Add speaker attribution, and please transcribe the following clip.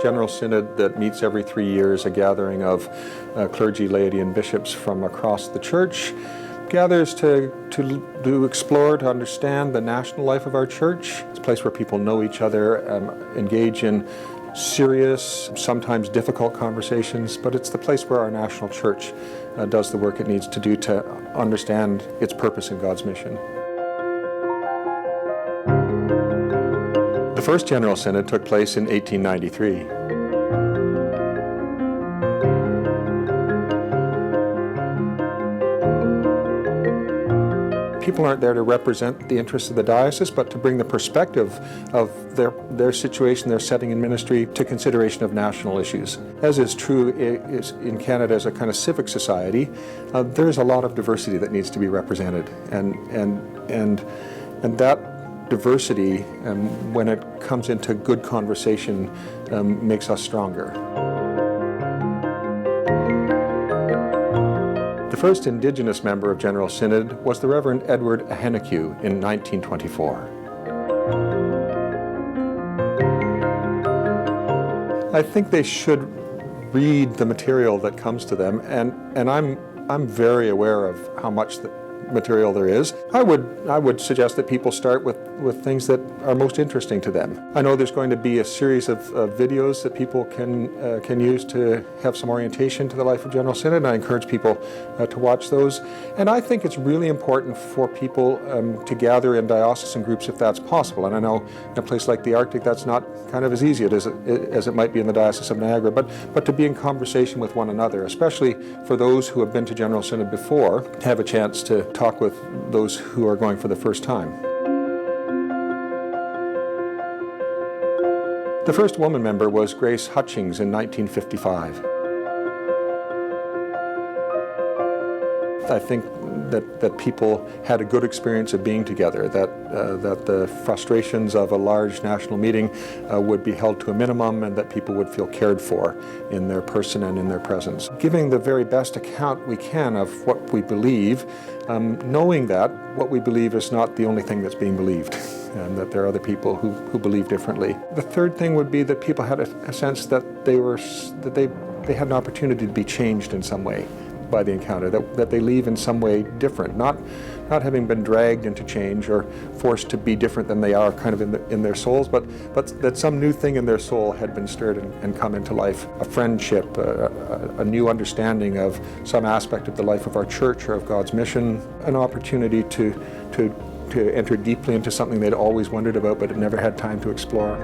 Speaker 1: General Synod that meets every 3 years, a gathering of clergy, laity, and bishops from across the church, gathers to explore, to understand the national life of our church. It's a place where people know each other, engage in serious, sometimes difficult conversations, but it's the place where our national church does the work it needs to do to understand its purpose in God's mission. The first General Synod took place in 1893. People aren't there to represent the interests of the diocese, but to bring the perspective of their situation, their setting in ministry, to consideration of national issues. As is true in Canada as a kind of civic society, there's a lot of diversity that needs to be represented, and that diversity, when it comes into good conversation, makes us stronger. The first Indigenous member of General Synod was the Reverend Edward Ahenekue in 1924. I think they should read the material that comes to them, and I'm very aware of how much material there is. I would suggest that people start with things that are most interesting to them. I know there's going to be a series of videos that people can use to have some orientation to the life of General Synod, and I encourage people to watch those. And I think it's really important for people to gather in diocesan groups if that's possible. And I know in a place like the Arctic that's not kind of as easy as it might be in the Diocese of Niagara, but to be in conversation with one another, especially for those who have been to General Synod before, to have a chance to talk with those who are going for the first time. The first woman member was Grace Hutchings in 1955. I think that people had a good experience of being together, that the frustrations of a large national meeting would be held to a minimum, and that people would feel cared for in their person and in their presence. Giving the very best account we can of what we believe, knowing that what we believe is not the only thing that's being believed, and that there are other people who believe differently. The third thing would be that people had a sense that they had an opportunity to be changed in some way by the encounter, that they leave in some way different, not having been dragged into change or forced to be different than they are kind of in their souls, but that some new thing in their soul had been stirred and come into life. A friendship, a new understanding of some aspect of the life of our church or of God's mission, an opportunity to enter deeply into something they'd always wondered about but had never had time to explore.